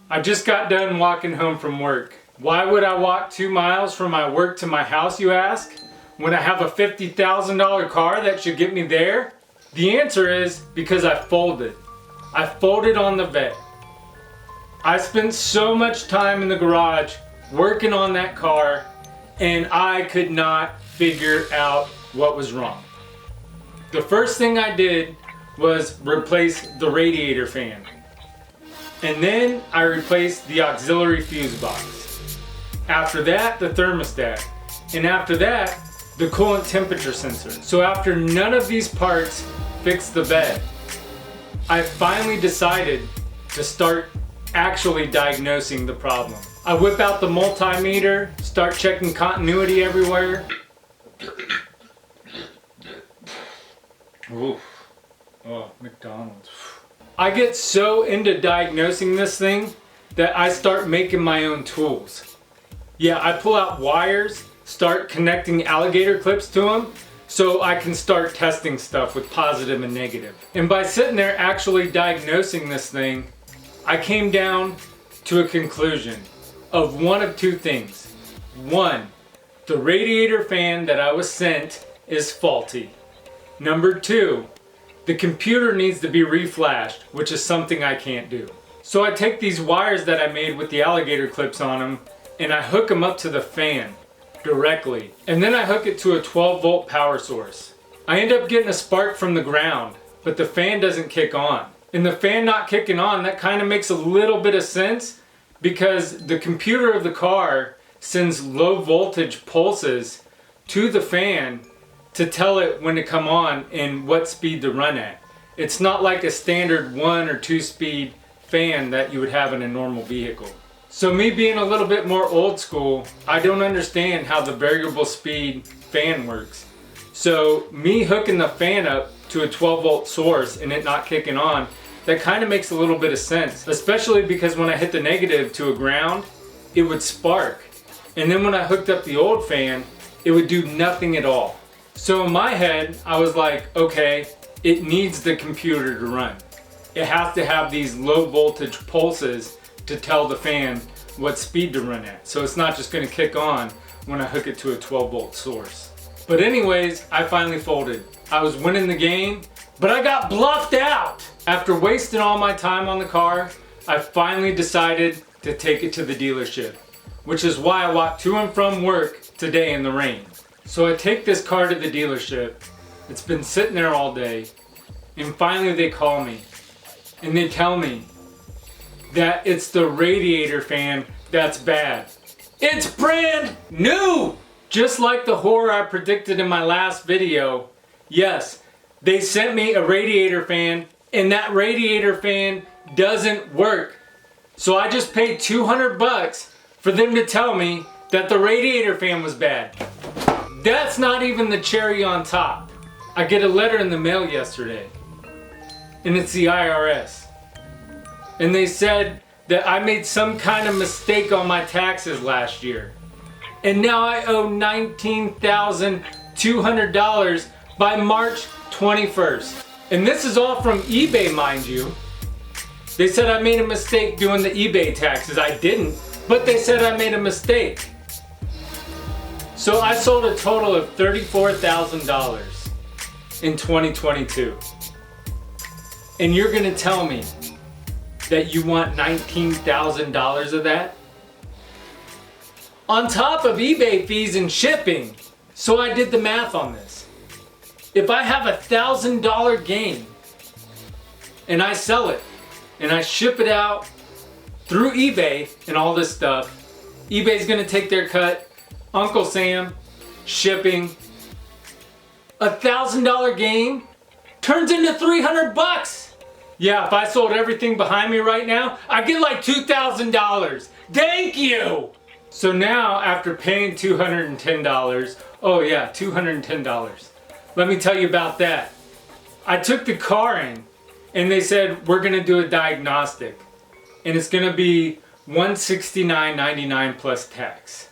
I just got done walking home from work. Why would I walk 2 miles from my work to my house, you ask? When I have a $50,000 car that should get me there? The answer is because I folded. I folded on the vet. I spent so much time in the garage working on that car, and I could not figure out what was wrong. The first thing I did was replace the radiator fan. And then I replaced the auxiliary fuse box. After that, the thermostat. And after that, the coolant temperature sensor. So after none of these parts fixed the bed, I finally decided to start actually diagnosing the problem. I whip out the multimeter, start checking continuity everywhere. Oof. Oh, McDonald's. I get so into diagnosing this thing that I start making my own tools. Yeah, I pull out wires, start connecting alligator clips to them, so I can start testing stuff with positive and negative. And by sitting there actually diagnosing this thing, I came down to a conclusion of one of two things. One, the radiator fan that I was sent is faulty. Number two, the computer needs to be reflashed, which is something I can't do. So I take these wires that I made with the alligator clips on them and I hook them up to the fan directly. And then I hook it to a 12-volt power source. I end up getting a spark from the ground, but the fan doesn't kick on. And the fan not kicking on, that kind of makes a little bit of sense because the computer of the car sends low voltage pulses to the fan to tell it when to come on and what speed to run at. It's not like a standard 1 or 2 speed fan that you would have in a normal vehicle. So me being a little bit more old school, I don't understand how the variable speed fan works. So me hooking the fan up to a 12-volt source and it not kicking on, that kind of makes a little bit of sense, especially because when I hit the negative to a ground, it would spark. And then when I hooked up the old fan, it would do nothing at all. So in my head, I was like, okay, it needs the computer to run. It has to have these low voltage pulses to tell the fan what speed to run at. So it's not just gonna kick on when I hook it to a 12-volt source. But anyways, I finally folded. I was winning the game, but I got bluffed out. After wasting all my time on the car, I finally decided to take it to the dealership, which is why I walked to and from work today in the rain. So I take this car to the dealership. It's been sitting there all day, and finally they call me and they tell me that it's the radiator fan that's bad. It's brand new! Just like the horror I predicted in my last video. Yes, they sent me a radiator fan and that radiator fan doesn't work. So I just paid $200 for them to tell me that the radiator fan was bad. That's not even the cherry on top. I get a letter in the mail yesterday, and it's the IRS. And they said that I made some kind of mistake on my taxes last year. And now I owe $19,200 by March 21st. And this is all from eBay, mind you. They said I made a mistake doing the eBay taxes. I didn't, but they said I made a mistake. So I sold a total of $34,000 in 2022. And you're gonna tell me that you want $19,000 of that? On top of eBay fees and shipping. So I did the math on this. If I have $1,000 game and I sell it and I ship it out through eBay and all this stuff, eBay's gonna take their cut. Uncle Sam, shipping, $1,000 game turns into $300. Yeah, if I sold everything behind me right now, I get like $2,000. Thank you! So now, after paying $210, oh yeah, $210. Let me tell you about that. I took the car in and they said, we're gonna do a diagnostic. And it's gonna be $169.99 plus tax.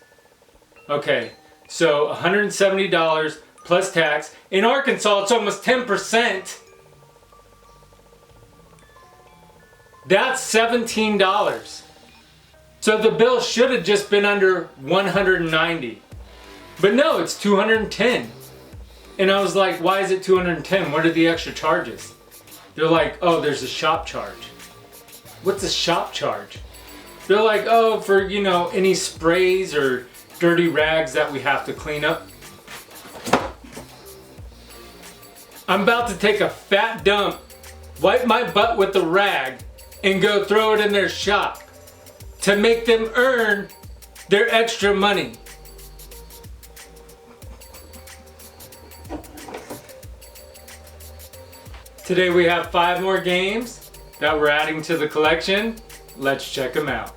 Okay, so $170 plus tax. In Arkansas, it's almost 10%. That's $17. So the bill should have just been under 190. But no, it's 210. And I was like, why is it 210? What are the extra charges? They're like, oh, there's a shop charge. What's a shop charge? They're like, oh, for, you know, any sprays or dirty rags that we have to clean up. I'm about to take a fat dump, wipe my butt with the rag, and go throw it in their shop to make them earn their extra money. Today we have 5 more games that we're adding to the collection. Let's check them out.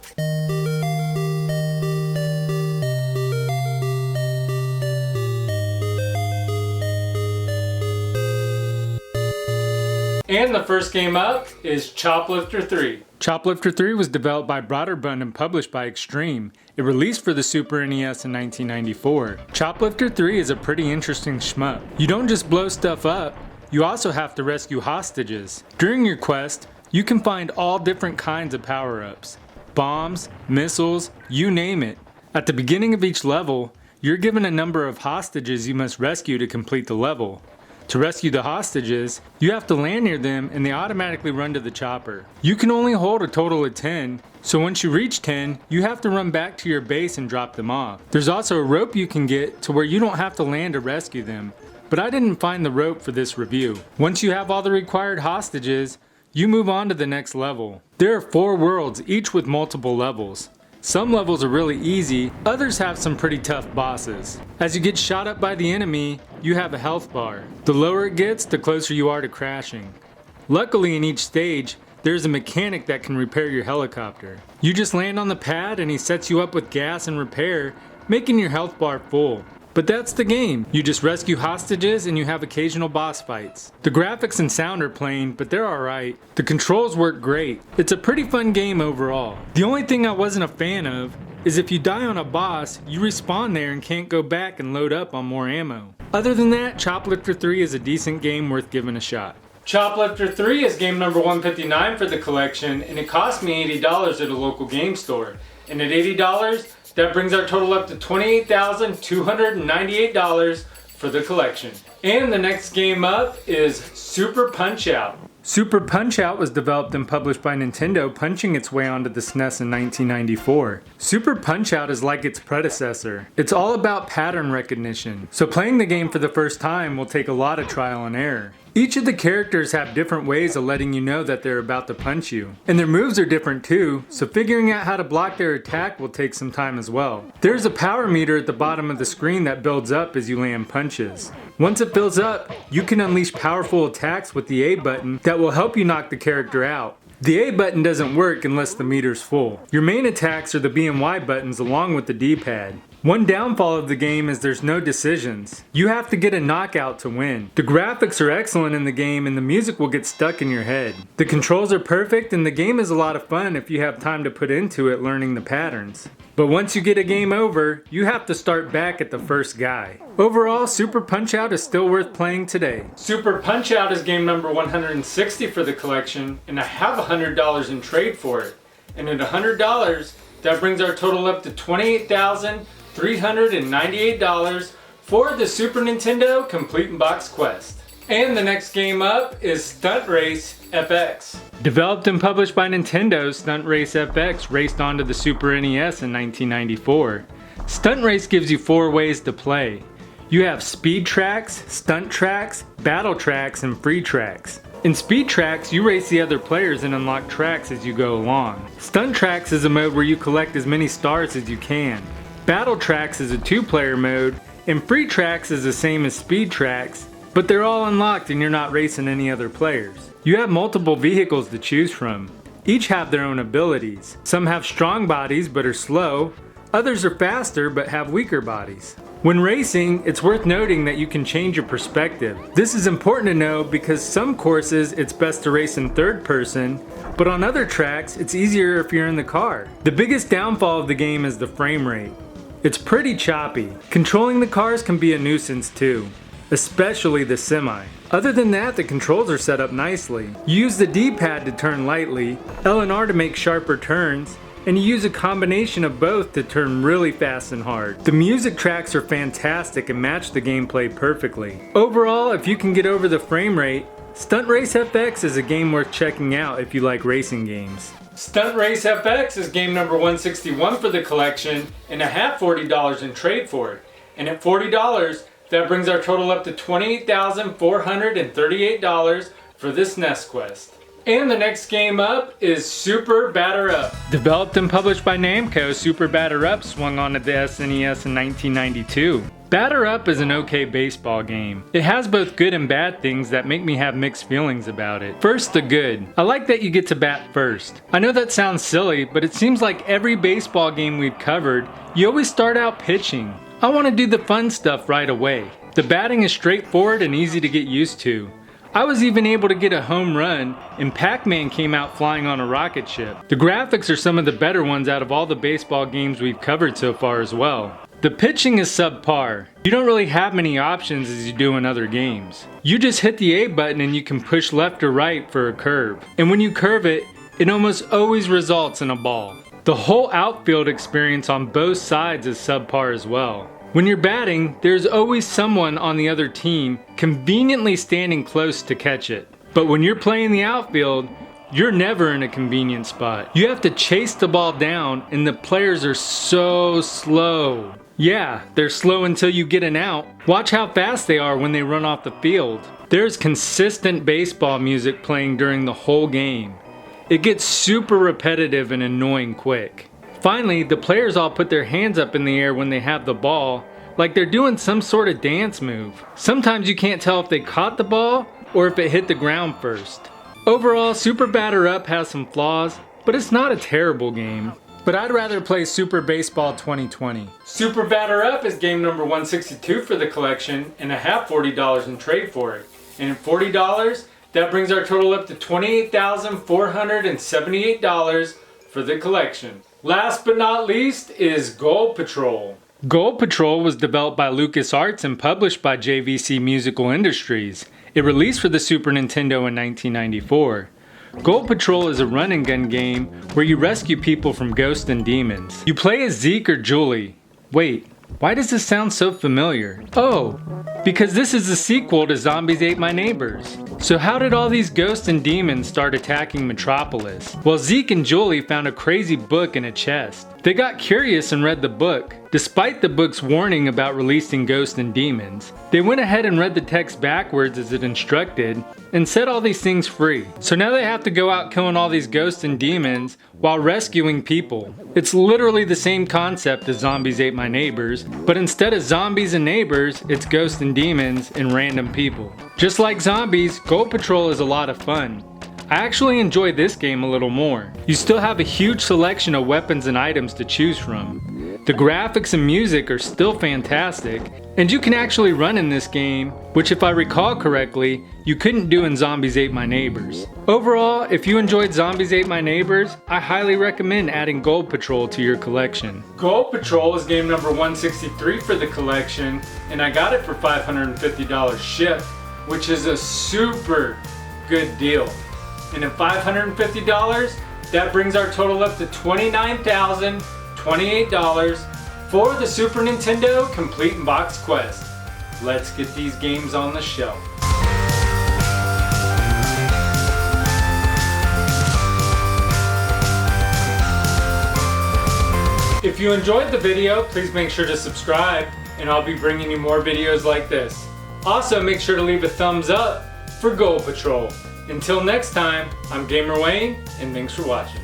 And the first game up is Choplifter III. Choplifter III was developed by Broderbund and published by Extreme. It released for the Super NES in 1994. Choplifter III is a pretty interesting shmup. You don't just blow stuff up, you also have to rescue hostages. During your quest, you can find all different kinds of power-ups. Bombs, missiles, you name it. At the beginning of each level, you're given a number of hostages you must rescue to complete the level. To rescue the hostages, you have to land near them and they automatically run to the chopper. You can only hold a total of 10, so once you reach 10, you have to run back to your base and drop them off. There's also a rope you can get to where you don't have to land to rescue them, but I didn't find the rope for this review. Once you have all the required hostages, you move on to the next level. There are 4 worlds, each with multiple levels. Some levels are really easy, others have some pretty tough bosses. As you get shot up by the enemy, you have a health bar. The lower it gets, the closer you are to crashing. Luckily in each stage, there's a mechanic that can repair your helicopter. You just land on the pad and he sets you up with gas and repair, making your health bar full. But that's the game. You just rescue hostages and you have occasional boss fights. The graphics and sound are plain, but they're alright. The controls work great. It's a pretty fun game overall. The only thing I wasn't a fan of is if you die on a boss, you respawn there and can't go back and load up on more ammo. Other than that, Choplifter III is a decent game worth giving a shot. Choplifter III is game number 159 for the collection, and it cost me $80 at a local game store. And at $80, that brings our total up to $28,298 for the collection. And the next game up is Super Punch-Out! Super Punch-Out was developed and published by Nintendo, punching its way onto the SNES in 1994. Super Punch-Out is like its predecessor. It's all about pattern recognition, so playing the game for the first time will take a lot of trial and error. Each of the characters have different ways of letting you know that they're about to punch you. And their moves are different too, so figuring out how to block their attack will take some time as well. There's a power meter at the bottom of the screen that builds up as you land punches. Once it fills up, you can unleash powerful attacks with the A button that will help you knock the character out. The A button doesn't work unless the meter's full. Your main attacks are the B and Y buttons along with the D-pad. One downfall of the game is there's no decisions. You have to get a knockout to win. The graphics are excellent in the game and the music will get stuck in your head. The controls are perfect and the game is a lot of fun if you have time to put into it learning the patterns. But once you get a game over, you have to start back at the first guy. Overall, Super Punch-Out is still worth playing today. Super Punch-Out is game number 160 for the collection, and I have $100 in trade for it. And at $100, that brings our total up to $28,398 for the Super Nintendo Complete in Box Quest. And the next game up is Stunt Race FX. Developed and published by Nintendo, Stunt Race FX raced onto the Super NES in 1994. Stunt Race gives you 4 ways to play. You have speed tracks, stunt tracks, battle tracks, and free tracks. In speed tracks, you race the other players and unlock tracks as you go along. Stunt tracks is a mode where you collect as many stars as you can. Battle tracks is a 2-player mode, and free tracks is the same as speed tracks, but they're all unlocked and you're not racing any other players. You have multiple vehicles to choose from. Each have their own abilities. Some have strong bodies but are slow, others are faster but have weaker bodies. When racing, it's worth noting that you can change your perspective. This is important to know because some courses it's best to race in third person, but on other tracks it's easier if you're in the car. The biggest downfall of the game is the frame rate. It's pretty choppy. Controlling the cars can be a nuisance too, especially the semi. Other than that, the controls are set up nicely. You use the D-pad to turn lightly, L and R to make sharper turns, and you use a combination of both to turn really fast and hard. The music tracks are fantastic and match the gameplay perfectly. Overall, if you can get over the frame rate, Stunt Race FX is a game worth checking out if you like racing games. Stunt Race FX is game number 161 for the collection, and I have $40 in trade for it. And at $40, that brings our total up to $28,438 for this SNES quest. And the next game up is Super Batter Up. Developed and published by Namco, Super Batter Up swung onto the SNES in 1992. Batter Up is an okay baseball game. It has both good and bad things that make me have mixed feelings about it. First, the good. I like that you get to bat first. I know that sounds silly, but it seems like every baseball game we've covered, you always start out pitching. I want to do the fun stuff right away. The batting is straightforward and easy to get used to. I was even able to get a home run, and Pac-Man came out flying on a rocket ship. The graphics are some of the better ones out of all the baseball games we've covered so far as well. The pitching is subpar. You don't really have many options as you do in other games. You just hit the A button and you can push left or right for a curve. And when you curve it, it almost always results in a ball. The whole outfield experience on both sides is subpar as well. When you're batting, there's always someone on the other team conveniently standing close to catch it. But when you're playing the outfield, you're never in a convenient spot. You have to chase the ball down, and the players are so slow. Yeah, they're slow until you get an out. Watch how fast they are when they run off the field. There's consistent baseball music playing during the whole game. It gets super repetitive and annoying quick. Finally, the players all put their hands up in the air when they have the ball, like they're doing some sort of dance move. Sometimes you can't tell if they caught the ball or if it hit the ground first. Overall, Super Batter Up has some flaws, but it's not a terrible game. But I'd rather play Super Baseball 2020. Super Batter Up is game number 162 for the collection, and I have $40 in trade for it. And at $40, that brings our total up to $28,478 for the collection. Last but not least is Ghoul Patrol. Ghoul Patrol was developed by LucasArts and published by JVC Musical Industries. It released for the Super Nintendo in 1994. Ghoul Patrol is a run and gun game where you rescue people from ghosts and demons. You play as Zeke or Julie. Wait, why does this sound so familiar? Oh, because this is the sequel to Zombies Ate My Neighbors. So how did all these ghosts and demons start attacking Metropolis? Well, Zeke and Julie found a crazy book in a chest. They got curious and read the book. Despite the book's warning about releasing ghosts and demons, they went ahead and read the text backwards as it instructed and set all these things free. So now they have to go out killing all these ghosts and demons while rescuing people. It's literally the same concept as Zombies Ate My Neighbors, but instead of zombies and neighbors, it's ghosts and demons and random people. Just like zombies, Ghoul Patrol is a lot of fun. I actually enjoy this game a little more. You still have a huge selection of weapons and items to choose from. The graphics and music are still fantastic, and you can actually run in this game, which if I recall correctly, you couldn't do in Zombies Ate My Neighbors. Overall, if you enjoyed Zombies Ate My Neighbors, I highly recommend adding Ghoul Patrol to your collection. Ghoul Patrol is game number 163 for the collection, and I got it for $550 shipped, which is a super good deal. And at $550, that brings our total up to $29,028 for the Super Nintendo Complete in Box Quest. Let's get these games on the shelf. If you enjoyed the video, please make sure to subscribe, and I'll be bringing you more videos like this. Also, make sure to leave a thumbs up for Ghoul Patrol. Until next time, I'm Gamer Wayne, and thanks for watching.